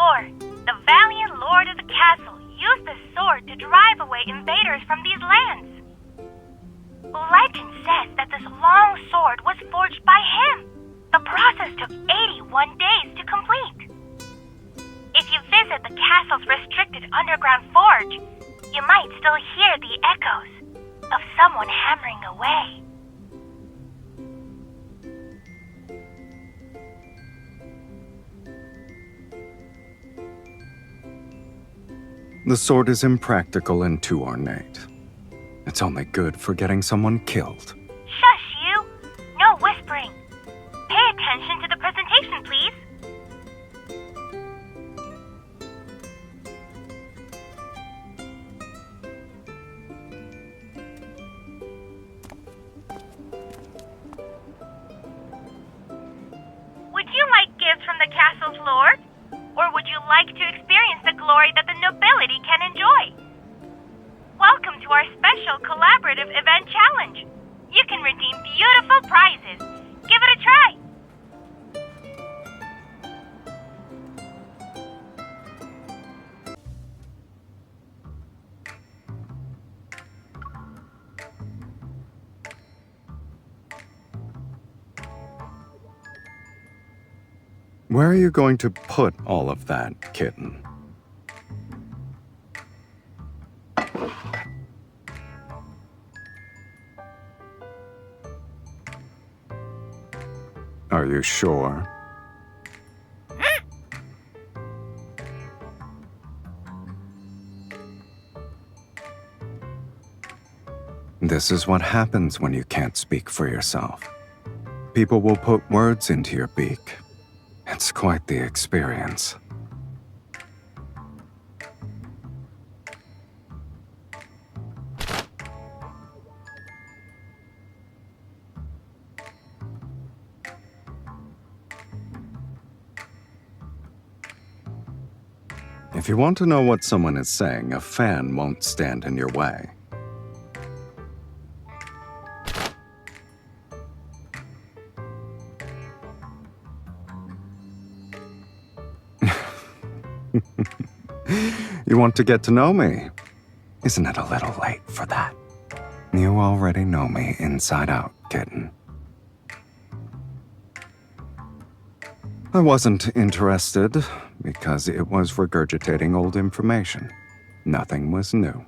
before, the valiant lord of the castle used the sword to drive away invaders from these lands. Legend says that this long sword was forged by him. The process took 81 days to complete. If you visit the castle's restricted underground forge, you might still hear the echoes of someone hammering away. The sword is impractical and too ornate. It's only good for getting someone killed. Shush, you! No whispering. Pay attention to the presentation, please. Would you like gifts from the castle's lord? Or would you like to experience the glory that the nobility can enjoy? Welcome to our special collaborative event challenge. You can redeem beautiful prizes. Give it a try. Where are you going to put all of that, kitten? Are you sure? This is what happens when you can't speak for yourself. People will put words into your beak. It's quite the experience. If you want to know what someone is saying, a fan won't stand in your way. You want to get to know me? Isn't it a little late for that? You already know me inside out, kitten. I wasn't interested because it was regurgitating old information. Nothing was new.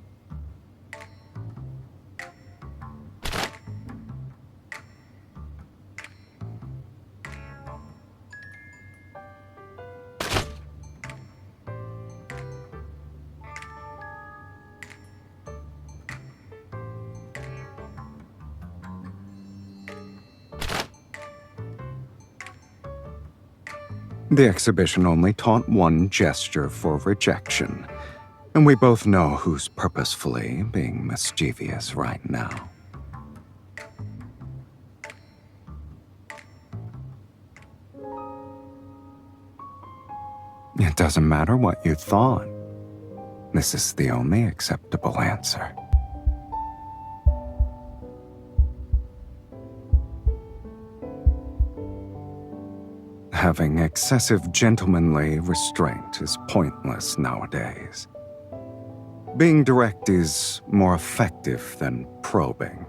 The exhibition only taught one gesture for rejection, and we both know who's purposefully being mischievous right now. It doesn't matter what you thought. This is the only acceptable answer. Having excessive gentlemanly restraint is pointless nowadays. Being direct is more effective than probing.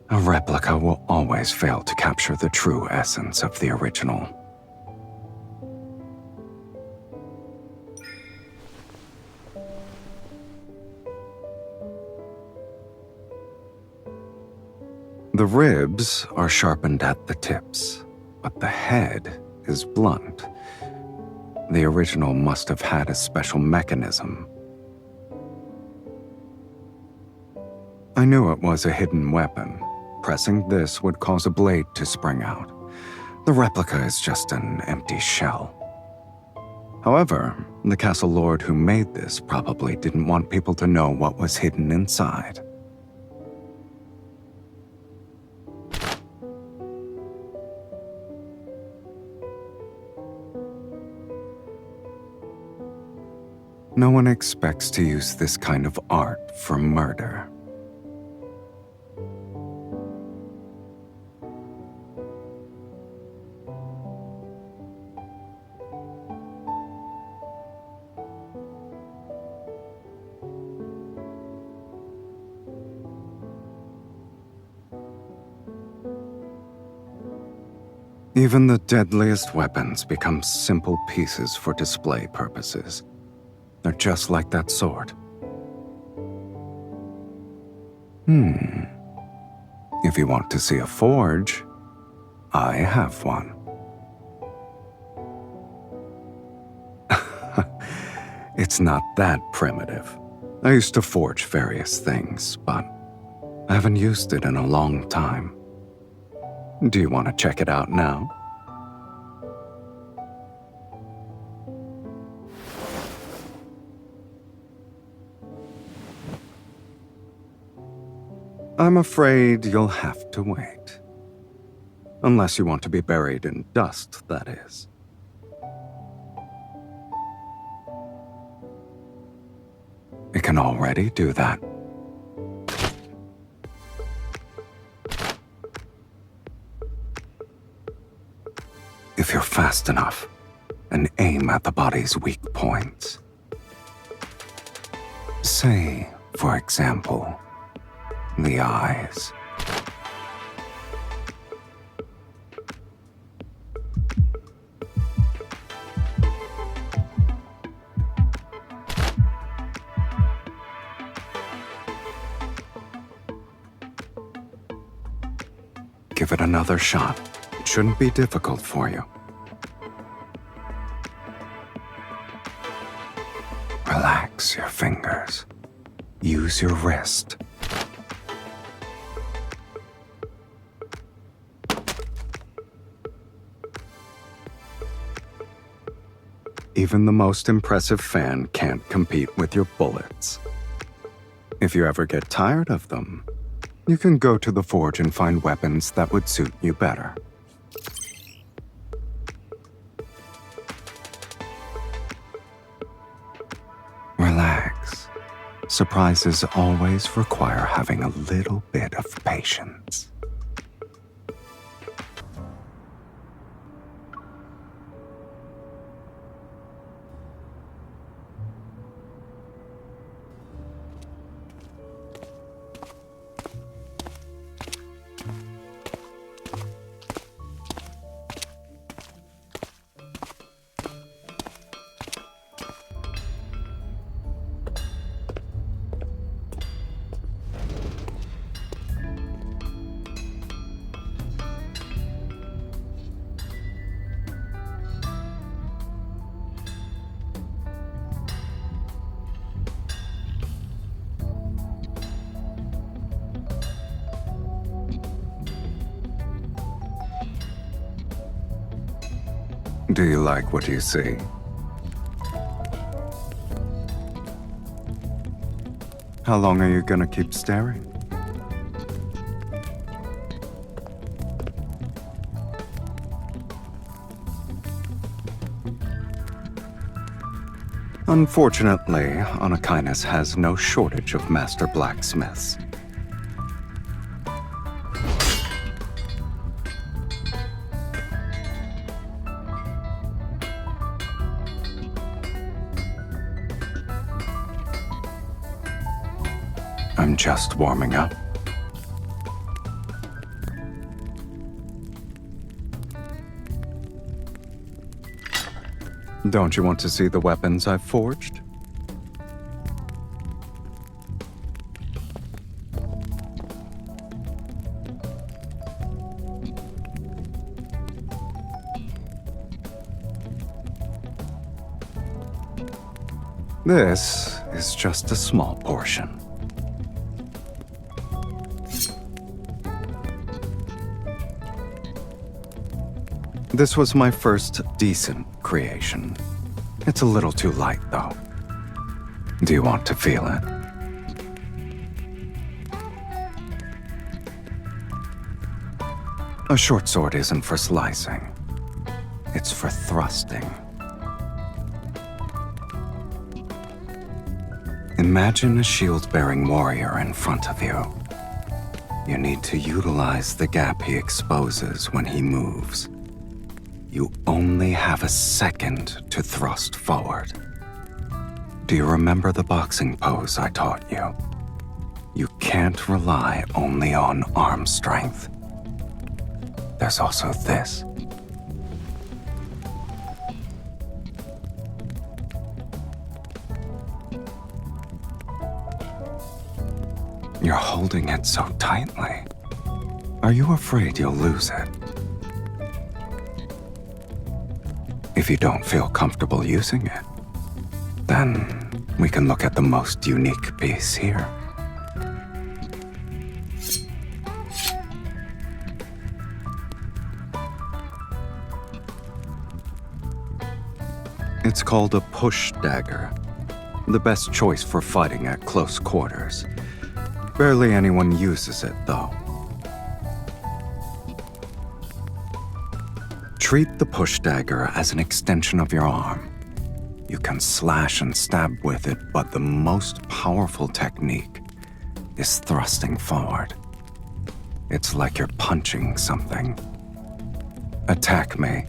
A replica will always fail to capture the true essence of the original. The ribs are sharpened at the tips, but the head is blunt. The original must have had a special mechanism. I knew it was a hidden weapon. Pressing this would cause a blade to spring out. The replica is just an empty shell. However, the castle lord who made this probably didn't want people to know what was hidden inside. No one expects to use this kind of art for murder. Even the deadliest weapons become simple pieces for display purposes. They're just like that sword. If you want to see a forge, I have one. It's not that primitive. I used to forge various things, but I haven't used it in a long time. Do you want to check it out now? I'm afraid you'll have to wait. Unless you want to be buried in dust, that is. It can already do that. If you're fast enough, and aim at the body's weak points. Say, for example, the eyes. Give it another shot. It shouldn't be difficult for you. Relax your fingers. Use your wrist. Even the most impressive fan can't compete with your bullets. If you ever get tired of them, you can go to the forge and find weapons that would suit you better. Relax. Surprises always require having a little bit of patience. Do you like what you see? How long are you gonna keep staring? Unfortunately, Anakinus has no shortage of master blacksmiths. I'm just warming up. Don't you want to see the weapons I've forged? This is just a small portion. This was my first decent creation. It's a little too light, though. Do you want to feel it? A short sword isn't for slicing. It's for thrusting. Imagine a shield-bearing warrior in front of you. You need to utilize the gap he exposes when he moves. You only have a second to thrust forward. Do you remember the boxing pose I taught you? You can't rely only on arm strength. There's also this. You're holding it so tightly. Are you afraid you'll lose it? If you don't feel comfortable using it, then we can look at the most unique piece here. It's called a push dagger, the best choice for fighting at close quarters. Barely anyone uses it, though. Treat the push dagger as an extension of your arm. You can slash and stab with it, but the most powerful technique is thrusting forward. It's like you're punching something. Attack me.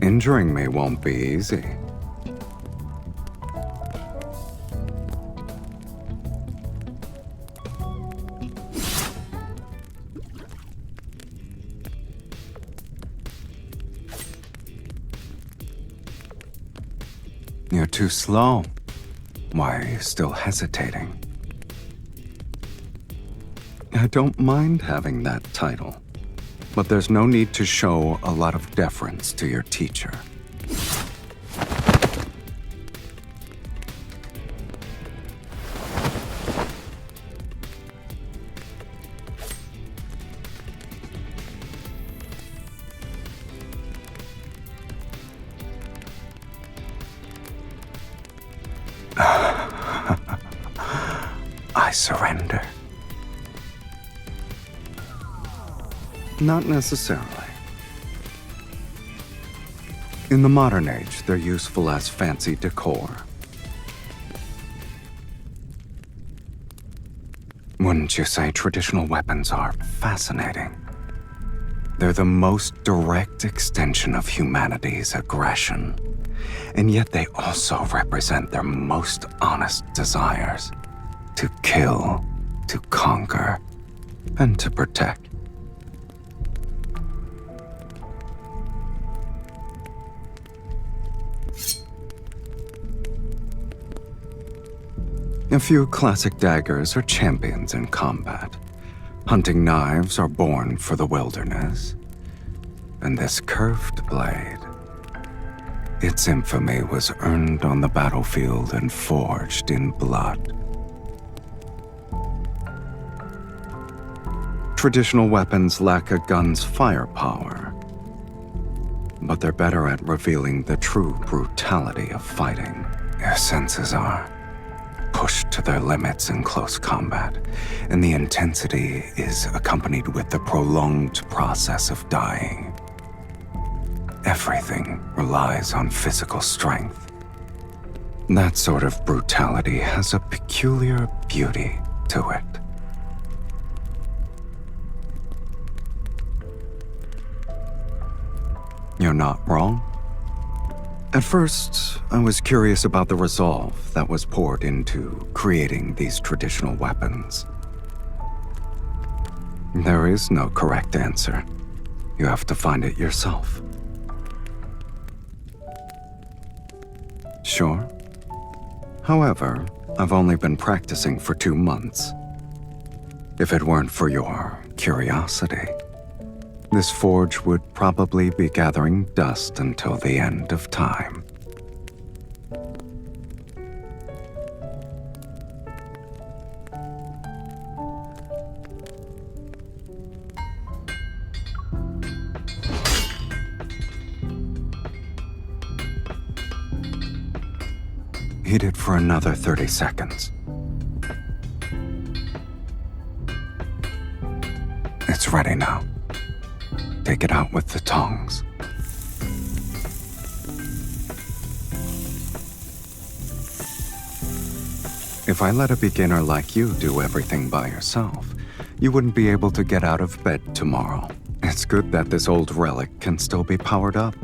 Injuring me won't be easy. You're too slow. Why are you still hesitating? I don't mind having that title, but there's no need to show a lot of deference to your teacher. I surrender. Not necessarily. In the modern age, they're useful as fancy decor. Wouldn't you say traditional weapons are fascinating? They're the most direct extension of humanity's aggression, and yet they also represent their most honest desires: to kill, to conquer, and to protect. A few classic daggers are champions in combat. Hunting knives are born for the wilderness. And this curved blade, its infamy was earned on the battlefield and forged in blood. Traditional weapons lack a gun's firepower, but they're better at revealing the true brutality of fighting. Their senses are pushed to their limits in close combat, and the intensity is accompanied with the prolonged process of dying. Everything relies on physical strength. That sort of brutality has a peculiar beauty to it. You're not wrong. At first, I was curious about the resolve that was poured into creating these traditional weapons. There is no correct answer. You have to find it yourself. Sure. However, I've only been practicing for 2 months. If it weren't for your curiosity, this forge would probably be gathering dust until the end of time. Heat it for another 30 seconds. It's ready now. Take it out with the tongs. If I let a beginner like you do everything by yourself, you wouldn't be able to get out of bed tomorrow. It's good that this old relic can still be powered up.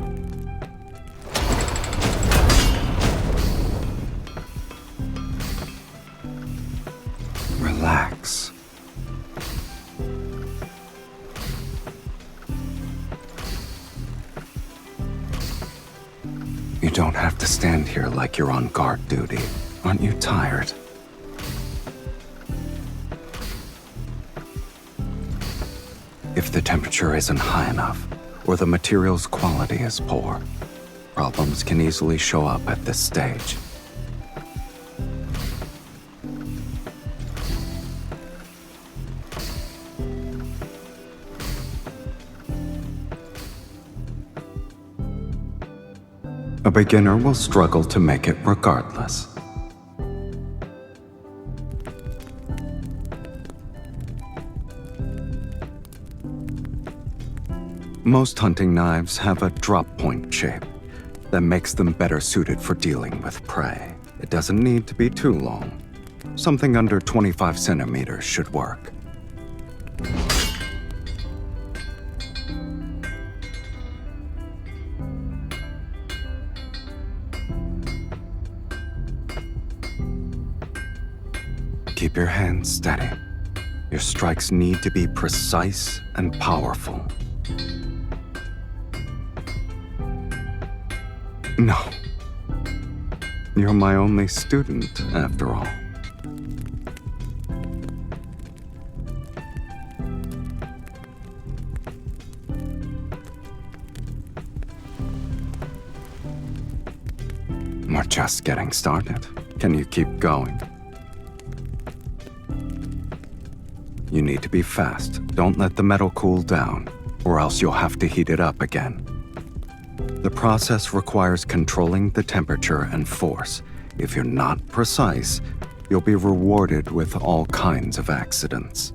Relax. You don't have to stand here like you're on guard duty. Aren't you tired? If the temperature isn't high enough, or the material's quality is poor, problems can easily show up at this stage. A beginner will struggle to make it regardless. Most hunting knives have a drop-point shape that makes them better suited for dealing with prey. It doesn't need to be too long. Something under 25 centimeters should work. Keep your hands steady. Your strikes need to be precise and powerful. No. You're my only student, after all. We're just getting started. Can you keep going? You need to be fast. Don't let the metal cool down, or else you'll have to heat it up again. The process requires controlling the temperature and force. If you're not precise, you'll be rewarded with all kinds of accidents.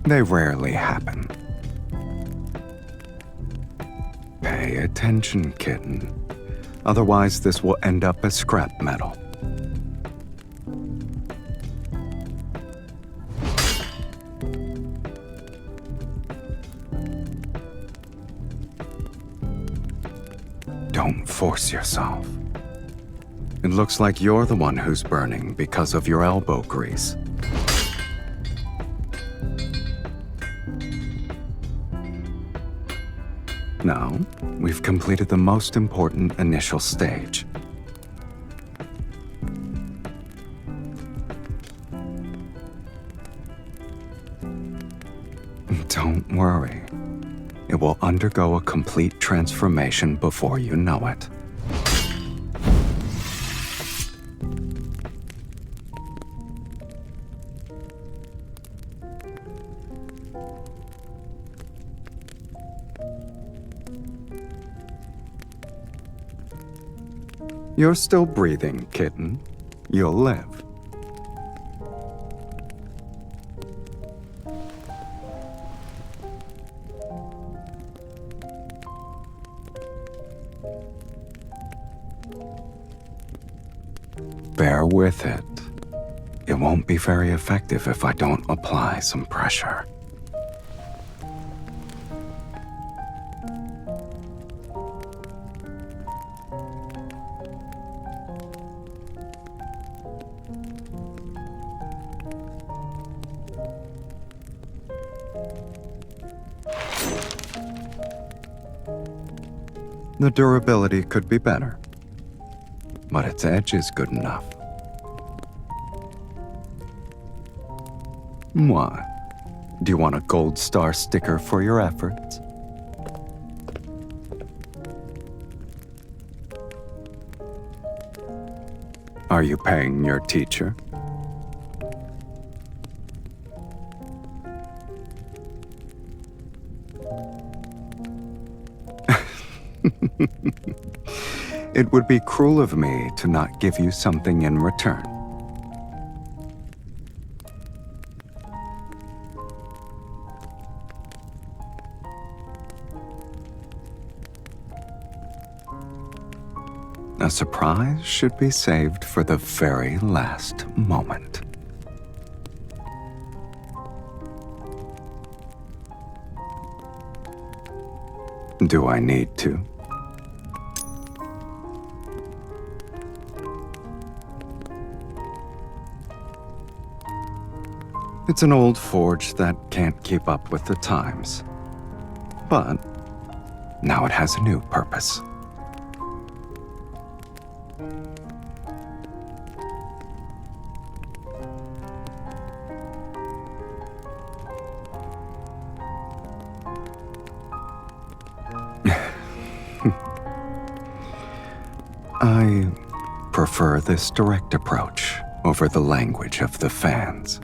They rarely happen. Pay attention, kitten. Otherwise, this will end up as scrap metal. Don't force yourself. It looks like you're the one who's burning because of your elbow grease. Now, we've completed the most important initial stage. Don't worry. It will undergo a complete transformation before you know it. You're still breathing, kitten. You'll live. Bear with it. It won't be very effective if I don't apply some pressure. The durability could be better, but its edge is good enough. What? Do you want a gold star sticker for your efforts? Are you paying your teacher? It would be cruel of me to not give you something in return. A surprise should be saved for the very last moment. Do I need to? It's an old forge that can't keep up with the times. But Now it has a new purpose. I prefer this direct approach over the language of the fans.